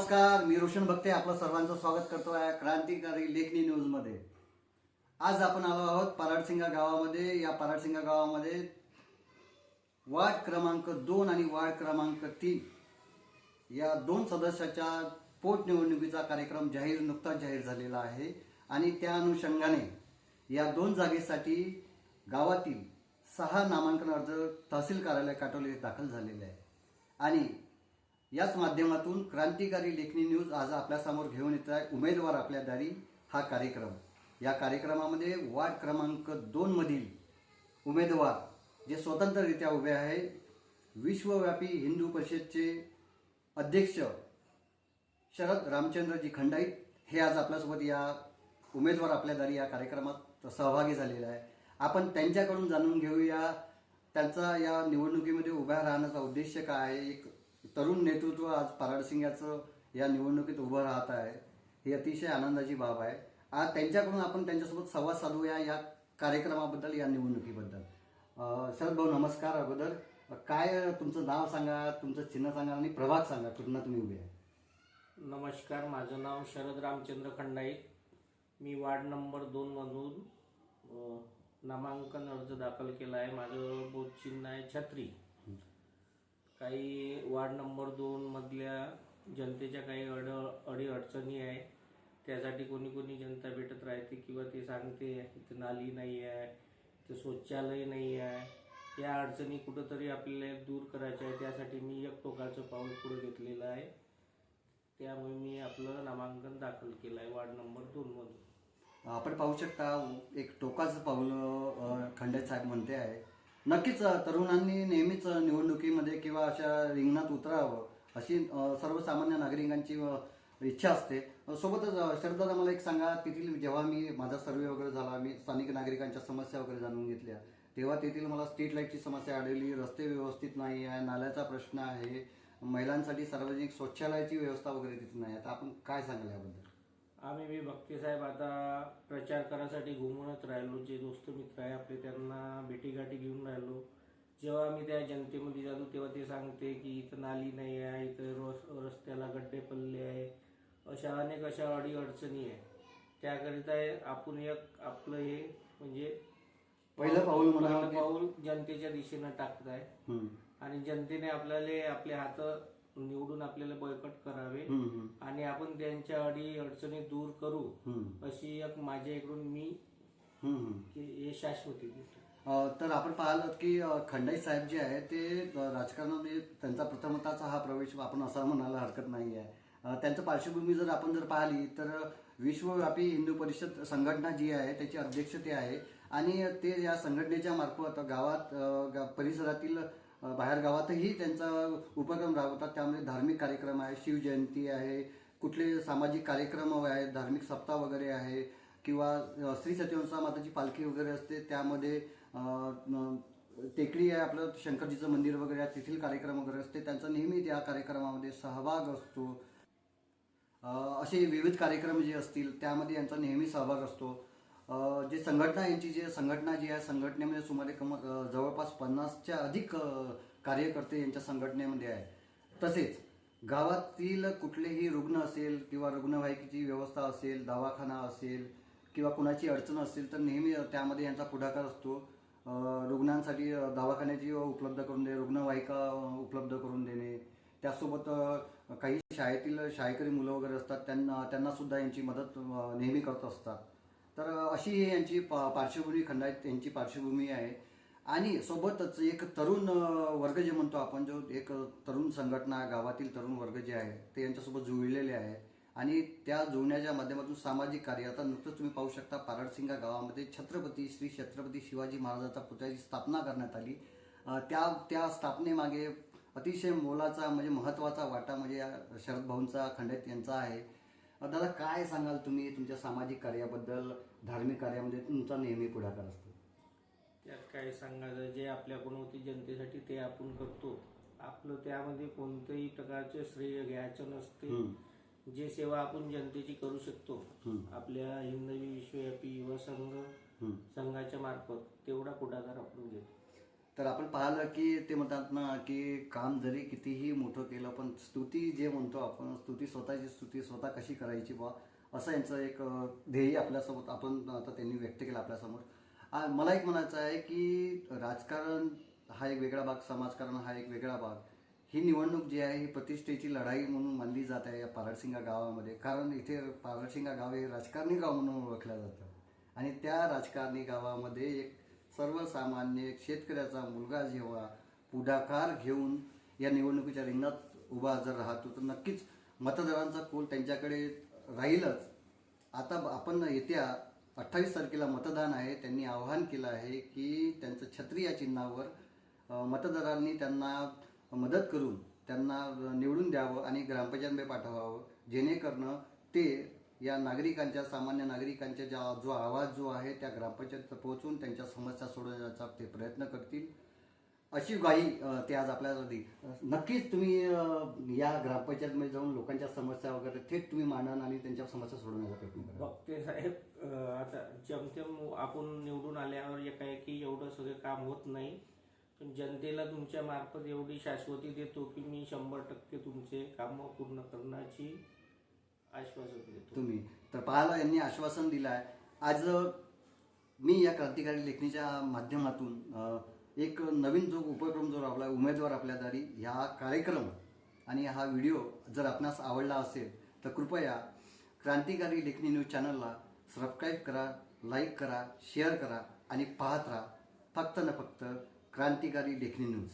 नमस्कार, मी रोशन भक्ते आपलं सर्वांचं स्वागत करतो आहे क्रांतिकारी लेखनी न्यूजमध्ये। आज आपण आलो आहोत पराडसिंगा गावामध्ये। या पराडसिंगा गावामध्ये वार्ड क्रमांक 2 आणि वार्ड क्रमांक 3 या दोन सदस्याच्या पोटनिवडणुकीचा कार्यक्रम नुकताच जाहीर झालेला आहे आणि त्या अनुषंगाने या दोन जागेसाठी गावातील 6 नामांकन अर्ज तहसील कार्यालय काटोली दाखल झालेले आहे आणि याच माध्यमातून क्रांतिकारी लेखनी न्यूज आज आपल्यासमोर घेऊन येत आहे उमेदवार आपल्या दारी हा कार्यक्रम। या कार्यक्रमामध्ये वार्ड क्रमांक 2 मधील उमेदवार जे स्वतंत्ररित्या उभे आहे विश्वव्यापी हिंदू परिषदचे अध्यक्ष शरद रामचंद्रजी खंडाईत हे आज आपल्यासोबत या उमेदवार आपल्या दारी या कार्यक्रमात सहभागी झालेले आहे। आपण त्यांच्याकडून जाणून घेऊया त्यांचा या निवडणुकीमध्ये उभा राहण्याचा उद्देश काय आहे। एक तरुण नेतृत्व आज पराडसिंगाचं या निवडणुकीत उभं राहत आहे, ही अतिशय आनंदाची बाब आहे। आज त्यांच्याकडून आपण त्यांच्यासोबत संवाद साधूया या कार्यक्रमाबद्दल, या निवडणुकीबद्दल। शरद भाऊ नमस्कार। अगोदर काय तुमचं नाव सांगा, तुमचं चिन्ह सांगा आणि प्रभाग सांगा, कुठून तुम्ही उभे आहे। नमस्कार, माझं नाव शरद रामचंद्र खंडाईत। मी वार्ड नंबर 2 मधून नामांकन अर्ज दाखल केला आहे। माझं बोध चिन्ह आहे छत्री। काही वार्ड नंबर 2 मधल्या जनतेच्या काही अडी अडचणी आहे, त्यासाठी कोणी कोणी जनता भेटत राहते किंवा ते सांगते इथं नाली नाही आहे, इथं शौचालय नाही आहे। या अडचणी कुठंतरी आपल्याला दूर करायच्या आहे, त्यासाठी मी एक टोकाचं पाऊल पुढे घेतलेलं आहे। त्यामुळे मी आपलं नामांकन दाखल केलं आहे वार्ड नंबर 2 मधून। आपण पाहू शकता एक टोकाचं पाऊल खंडाईत साहेब म्हणते आहे। नक्कीच तरुणांनी नेहमीच निवडणुकीमध्ये किंवा अशा रिंगणात उतरावं अशी सर्वसामान्य नागरिकांची इच्छा असते। सोबतच शरदादा मला एक सांगा, तेथील जेव्हा मी माझा सर्वे वगैरे झाला, मी स्थानिक नागरिकांच्या समस्या वगैरे जाणून घेतल्या, तेव्हा तेथील मला स्ट्रीट लाईटची समस्या आढळली, रस्ते व्यवस्थित नाही आहे, नाल्याचा प्रश्न आहे, महिलांसाठी सार्वजनिक शौचालयाची व्यवस्था वगैरे तिथे नाही आहे। तर आपण काय सांगाल याबद्दल? आम्ही मी भक्ती साहेब आता प्रचार करायसाठी घुमवत राहिलो, जे दोस्त मित्र आहे आपले त्यांना भेटीगाठी घेऊन राहिलो। जेव्हा आम्ही त्या जनतेमध्ये जातो तेव्हा ते सांगते की इथं नाली नाही आहे, इथं रस्त्याला गड्डे पडले आहे, अशा अनेक अशा अडी अडचणी आहे। त्याकरिता आपण एक आपलं हे म्हणजे पहिलं पाऊल जनतेच्या दिशेनं टाकत आहे आणि जनतेने आपल्याला आपले हात निवडून आपल्याला बळकट करावे आणि आपण त्यांच्या अडी अडचणी दूर करू, अशी एक माझ्या इकडून मी हे शाश्वती देतो। तर आपण पाहिलं की खंडाईत साहेब जे आहे ते राजकारणामध्ये त्यांचा प्रथमताचा हा प्रवेश आपण असं म्हणायला हरकत नाही आहे। त्यांचं पार्श्वभूमी जर आपण पाहिली तर विश्वव्यापी हिंदू परिषद संघटना जी आहे त्याचे अध्यक्ष ते आहे आणि ते या संघटनेच्या मार्फत गावात परिसरातील बाहेर गावातही त्यांचा उपक्रम राबवतात। त्यामध्ये धार्मिक कार्यक्रम आहे, शिवजयंती आहे, कुठले सामाजिक कार्यक्रम आहेत, धार्मिक सप्ताह वगैरे आहे किंवा श्री सत्यवंसा माताची पालखी वगैरे असते, त्यामध्ये टेकडी आहे आपलं शंकरजीचं मंदिर वगैरे आहे, तेथील कार्यक्रम वगैरे असते, त्यांचा नेहमी त्या कार्यक्रमामध्ये सहभाग असतो। असे विविध कार्यक्रम जे असतील त्यामध्ये यांचा नेहमी सहभाग असतो। जे संघटना यांची संघटना जी आहे संघटनेमध्ये सुमारे जवळपास 50च्या अधिक कार्यकर्ते यांच्या संघटनेमध्ये आहे। तसेच गावातील कुठलेही रुग्ण असेल किंवा रुग्णवाहिकेची व्यवस्था असेल, दवाखाना असेल किंवा कुणाची अडचण असेल तर नेहमी त्यामध्ये यांचा पुढाकार असतो। रुग्णांसाठी दवाखान्याची उपलब्ध करून देणे, रुग्णवाहिका उपलब्ध करून देणे, त्यासोबत काही शाळेकरी मुलं वगैरे असतात त्यांना सुद्धा यांची मदत नेहमी करत असतात। तर अशी यांची पार्श्वभूमी खंडाईत यांची पार्श्वभूमी आहे आणि सोबतच एक तरुण वर्ग जे म्हणतो आपण, जो एक तरुण संघटना गावातील तरुण वर्ग जे आहे ते यांच्यासोबत जुळलेले आहे आणि त्या जुळण्याच्या माध्यमातून सामाजिक कार्य आता नुकतंच तुम्ही पाहू शकता पराडसिंगा गावामध्ये श्री छत्रपती शिवाजी महाराजांचा पुतळ्याची स्थापना करण्यात आली। त्या स्थापनेमागे अतिशय मोलाचा म्हणजे महत्त्वाचा वाटा म्हणजे शरद भाऊंचा खंडाईत यांचा आहे। दादा काय सांगाल तुम्ही तुमच्या सामाजिक कार्याबद्दल, धार्मिक कार्यामध्ये तुमचा नेहमी पुढाकार असतो? त्यात काय सांगायचं, जे आपल्याकडून होती जनतेसाठी ते आपण करतो। आपलं त्यामध्ये कोणत्याही प्रकारचे श्रेय घ्यायचं नसते। जे सेवा आपण जनतेची करू शकतो आपल्या हिंदवी विश्वव्यापी युवा संघाच्या मार्फत तेवढा पुढाकार आपण घेतो। तर आपण पाहिलं की ते म्हणतात ना की काम जरी कितीही मोठं केलं पण स्तुती जे म्हणतो आपण स्वतःची स्तुती स्वतः कशी करायची बा असं यांचं एक ध्येय आपल्यासोबत आपण आता त्यांनी व्यक्त केलं आपल्यासमोर. मला एक म्हणायचं आहे की राजकारण हा एक वेगळा भाग, समाजकारण हा एक वेगळा भाग. ही निवडणूक जी आहे ही प्रतिष्ठेची लढाई म्हणून मानली जात आहे या पारडसिंगा गावामध्ये, कारण इथे पारडसिंगा गाव हे राजकारणी गाव म्हणून ओळखलं जातं. आणि त्या राजकारणी गावामध्ये एक सर्वसामान्य एक शेतकऱ्याचा मुलगा जेव्हा पुढाकार घेऊन या निवडणुकीच्या रिंगणात उभा जर राहतो तर नक्कीच मतदारांचा कौल त्यांच्याकडे राहीलच. आता आपण येत्या 28 तारखेला मतदान आहे. त्यांनी आवाहन केलं आहे की त्यांचं छत्री या चिन्हावर मतदारांनी त्यांना मदत करून त्यांना निवडून द्यावं आणि ग्रामपंचायतमध्ये पाठवावं, जेणेकरून ते या नागरिकांच्या, सामान्य नागरिकांच्या जो आवाज जो आहे त्या ग्रामपंचायत पोहोचून त्यांच्या समस्या सोडवण्याचा ते प्रयत्न करतील अशी ग्वाही ते आज आपल्याला दी. नक्कीच तुम्ही या ग्रामपंचायतमध्ये जाऊन लोकांच्या समस्या वगैरे थेट तुम्ही मांडण आणि त्यांच्या समस्या सोडवण्याचा प्रयत्न करा. बघते साहेब, आता जेमतेम आपण निवडून आल्यावर एकाएकी एवढं सगळं काम होत नाही, पण जनतेला तुमच्या मार्फत एवढी शाश्वती देतो की मी 100% तुमचे कामं पूर्ण करण्याची आश्वासन देतो. तुम्ही तर पाहायला यांनी आश्वासन दिलं आहे. आज मी या क्रांतिकारी लेखणीच्या माध्यमातून एक नवीन जो उपक्रम जो राबला, उमेदवार आपल्या दारी, ह्या कार्यक्रम आणि हा व्हिडिओ जर आपणास आवडला असेल तर कृपया क्रांतिकारी लेखनी न्यूज चॅनलला सबस्क्राईब करा, लाईक करा, शेअर करा आणि पाहत राहा फक्त ना फक्त क्रांतिकारी लेखनी न्यूज.